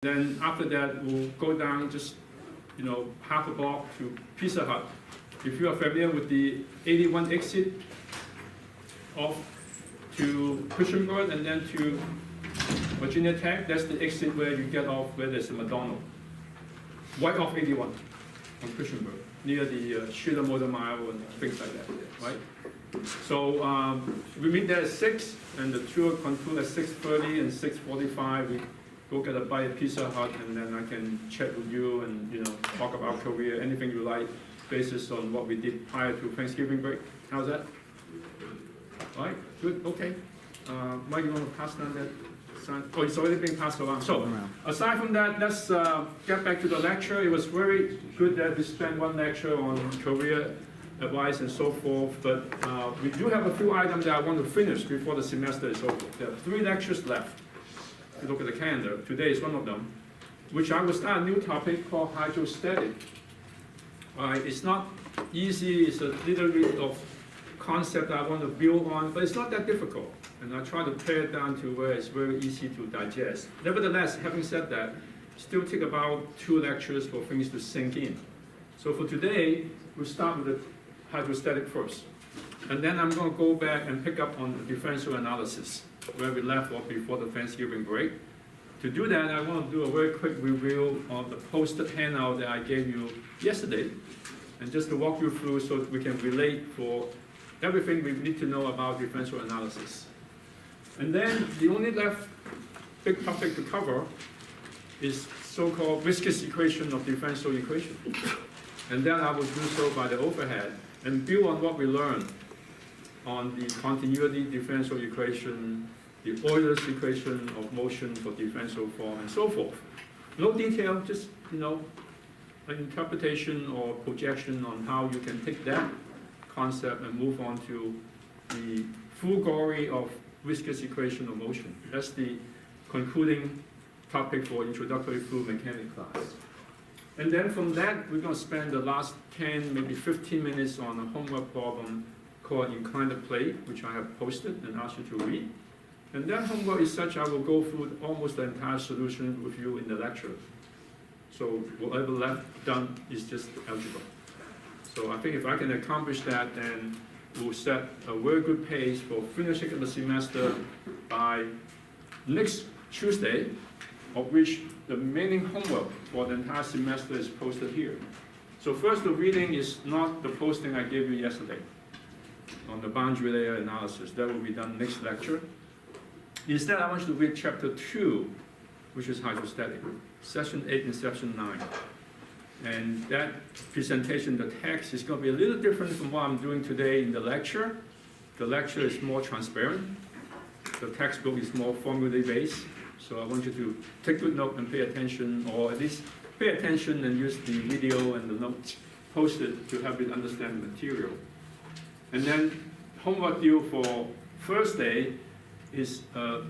Then after that, we'll go down just, half a block to Pizza Hut. If you are familiar with the 81 exit off to Cushionburg and then to Virginia Tech, that's the exit where you get off where there's a McDonald's. Right off 81 on Cushionburg, near the Schiller Motor Mile and things like that, right? So we meet there at 6, and the tour concludes at 6:30 and 6:45. We go get a bite at Pizza Hut, and then I can chat with you and talk about career, anything you like, basis on what we did prior to Thanksgiving break. How's that? All right, good, okay. Mike, you want to pass down that sign? Oh, it's already being passed around. So, aside from that, let's get back to the lecture. It was very good that we spent one lecture on career advice and so forth, but we do have a few items that I want to finish before the semester is over. There are 3 lectures left. If you look at the calendar, today is one of them, which I will start a new topic called hydrostatic. It's not easy, it's a little bit of concept I want to build on, but it's not that difficult. And I try to pare it down to where it's very easy to digest. Nevertheless, having said that, still take about 2 lectures for things to sink in. So for today, we'll start with the hydrostatic first. And then I'm going to go back and pick up on the differential analysis, where we left off before the Thanksgiving break. To do that, I want to do a very quick review of the posted handout that I gave you yesterday, and just to walk you through so that we can relate for everything we need to know about differential analysis. And then the only left big topic to cover is so-called viscous equation of differential equation. And then I will do so by the overhead and build on what we learned on the continuity differential equation, the Euler's equation of motion for differential form, and so forth. No detail, just an interpretation or projection on how you can take that concept and move on to the full glory of viscous equation of motion. That's the concluding topic for introductory fluid mechanics class. And then from that, we're going to spend the last 10, maybe 15 minutes on a homework problem called inclined plane, which I have posted and asked you to read. And that homework is such I will go through almost the entire solution with you in the lecture. So whatever left done is just algebra. So I think if I can accomplish that, then we'll set a very good pace for finishing the semester by next Tuesday, of which the remaining homework for the entire semester is posted here. So first, the reading is not the posting I gave you yesterday on the boundary layer analysis. That will be done next lecture. Instead, I want you to read chapter 2, which is hydrostatic, section 8 and section 9. And that presentation, the text, is going to be a little different from what I'm doing today in the lecture. The lecture is more transparent. The textbook is more formula-based. So I want you to take good note and pay attention, or at least pay attention and use the video and the notes posted to help you understand the material. And then homework due for Thursday is a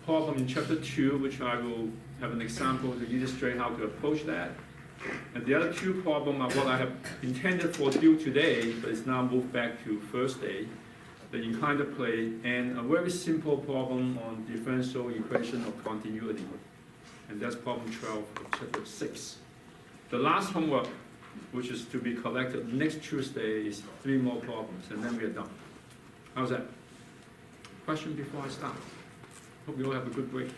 problem in chapter 2, which I will have an example to illustrate how to approach that. And the other 2 problems are what I have intended for due today, but it's now moved back to Thursday, the inclined plane, and a very simple problem on differential equation of continuity. And that's problem 12 of chapter 6. The last homework, which is to be collected next Tuesday, is 3 more problems, and then we are done. How's that? Question before I start? Hope you all have a good break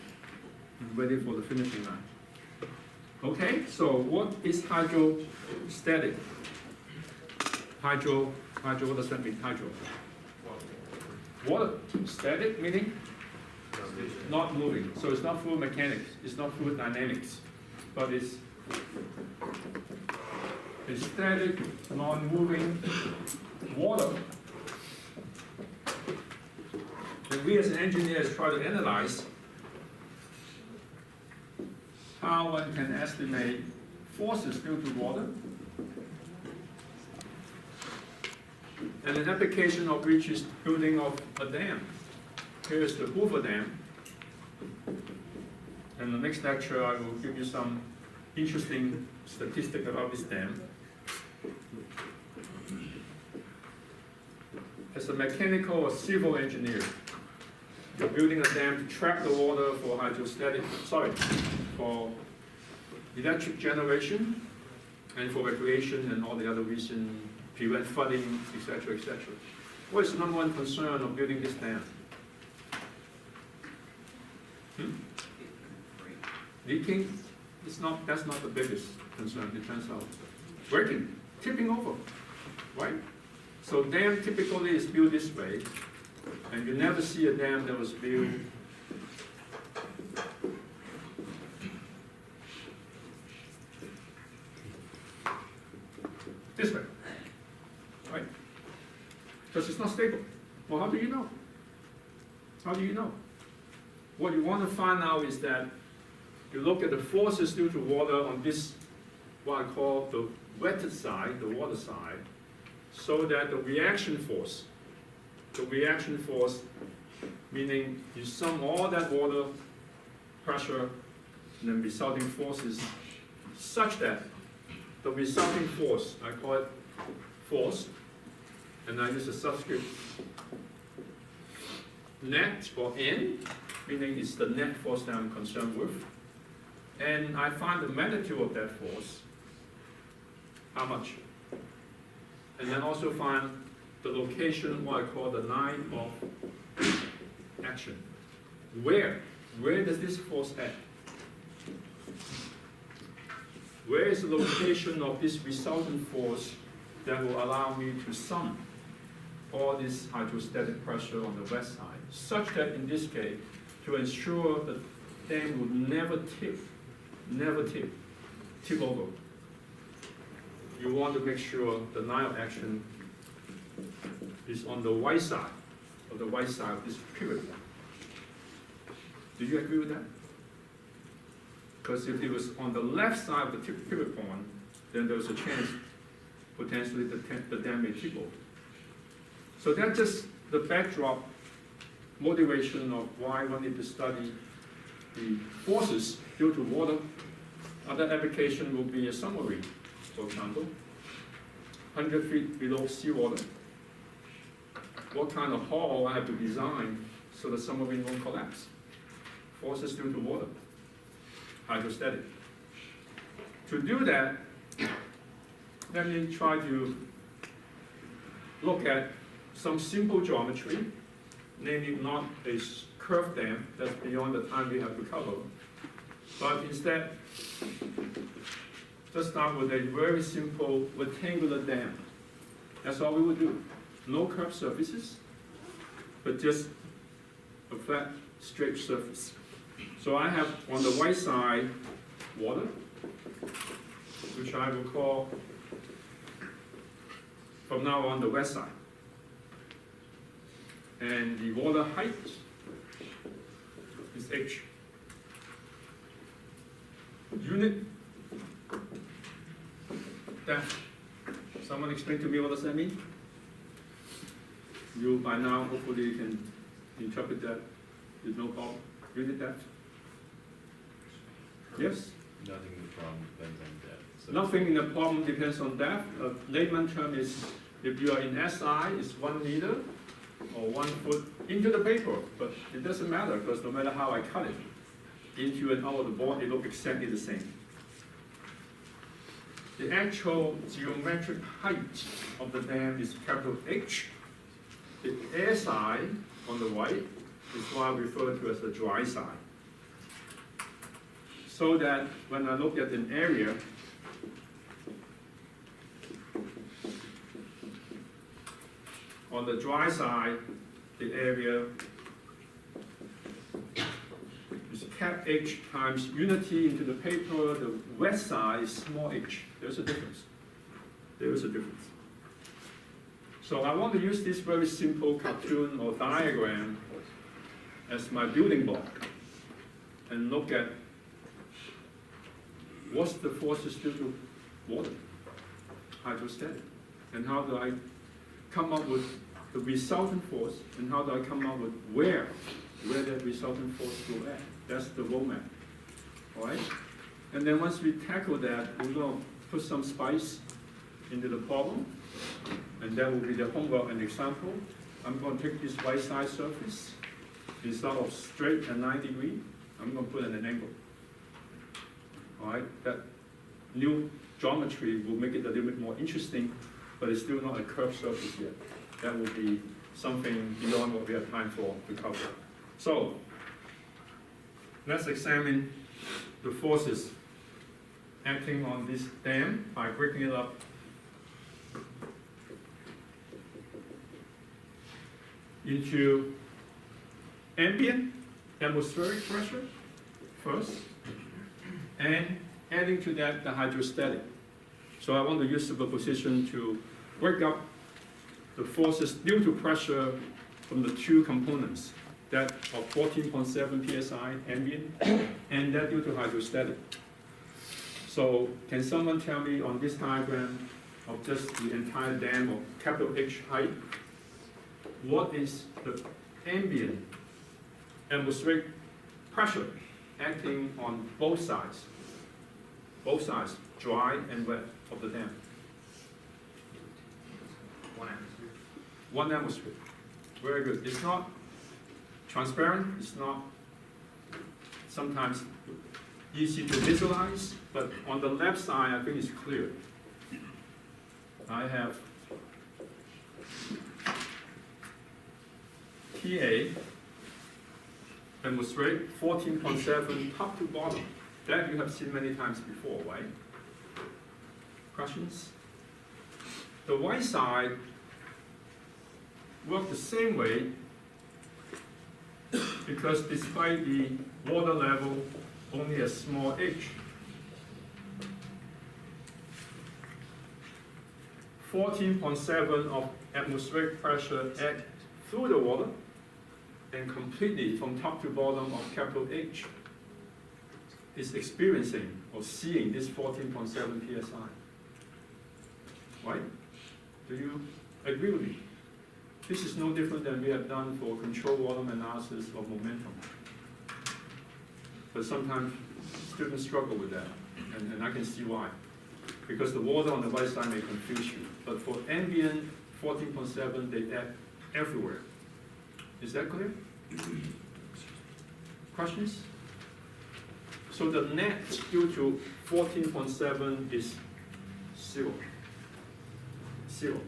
and ready for the finishing line. Okay, so what is hydrostatic? Hydro, what does that mean, hydro? Water. Static meaning not moving. So it's not fluid mechanics, it's not fluid dynamics, but it's static, non-moving water. And we as engineers try to analyze how one can estimate forces due to water, and an application of which is building of a dam. Here's the Hoover Dam. In the next lecture, I will give you some interesting statistics about this dam. As a mechanical or civil engineer, you're building a dam to trap the water for electric generation, and for recreation and all the other reasons, prevent flooding, etc., etc. What is the number one concern of building this dam? Leaking? That's not the biggest concern, it turns out. Breaking, tipping over, right? So dam typically is built this way, and you never see a dam that was built this way, right? Because it's not stable. Well, how do you know? How do you know? What you want to find out is that you look at the forces due to water on this, what I call the wetted side, the water side, so that the reaction force, meaning you sum all that water pressure and then resulting forces such that the resulting force, I call it force, and I use a subscript net or N, meaning it's the net force that I'm concerned with. And I find the magnitude of that force, how much? And then also find the location, what I call the line of action. Where does this force act? Where is the location of this resultant force that will allow me to sum all this hydrostatic pressure on the west side, such that in this case, to ensure the dam will never tip over. You want to make sure the line of action is on the right side of this pivot point. Do you agree with that? Because if it was on the left side of the pivot point, then there's a chance potentially the dam may tip over. So that's just the backdrop motivation of why one need to study the forces due to water. Other application will be a submarine, for example, 100 feet below seawater. What kind of hull I have to design so the submarine won't collapse? Forces due to water, hydrostatic. To do that, let me try to look at some simple geometry, namely not a curved dam, that's beyond the time we have to cover, but instead, just start with a very simple rectangular dam. That's all we would do. No curved surfaces, but just a flat, straight surface. So I have on the right side water, which I will call from now on the west side. And the water height is h. Unit depth. Someone explain to me what does that mean? You by now hopefully can interpret that with no problem. Unit depth. Yes? Nothing in the problem depends on depth. So Nothing in the problem depends on depth. A layman term is if you are in SI, it's 1 meter or 1 foot into the paper, but it doesn't matter because no matter how I cut it, into and out of the board, they look exactly the same. The actual geometric height of the dam is capital H. The air side on the right is what I refer to as the dry side. So that when I look at an area, on the dry side, the area is cap H times unity into the paper. The west side is small h. There's a difference. There is a difference. So I want to use this very simple cartoon or diagram as my building block and look at what's the forces due to water, hydrostatic, and how do I come up with the resultant force, and how do I come up with where that resultant force will act. That's the roadmap, all right? And then once we tackle that, we're going to put some spice into the problem, and that will be the homework and example. I'm going to take this right side surface, instead of straight and 90 degree, I'm going to put in an angle. all right? That new geometry will make it a little bit more interesting, but it's still not a curved surface yet. That will be something beyond what we have time for to cover. So, let's examine the forces acting on this dam by breaking it up into ambient atmospheric pressure first, and adding to that the hydrostatic. So I want to use superposition to break up the forces due to pressure from the two components, that of 14.7 psi ambient and that due to hydrostatic. So can someone tell me on this diagram of just the entire dam of capital H height, what is the ambient atmospheric pressure acting on both sides, dry and wet of the dam? 1 atmosphere. 1 atmosphere. Very good. It's not transparent, it's not sometimes easy to visualize, but on the left side, I think it's clear. I have TA, atmospheric, 14.7 top to bottom. That you have seen many times before, right? Questions? The white side works the same way because despite the water level only a small h, 14.7 of atmospheric pressure act through the water and completely from top to bottom of capital H is experiencing or seeing this 14.7 psi. Right? Do you agree with me? This is no different than we have done for control volume analysis of momentum. But sometimes students struggle with that, and I can see why. Because the water on the right side may confuse you. But for ambient 14.7, they act everywhere. Is that clear? Questions? So the net due to 14.7 is 0. 0.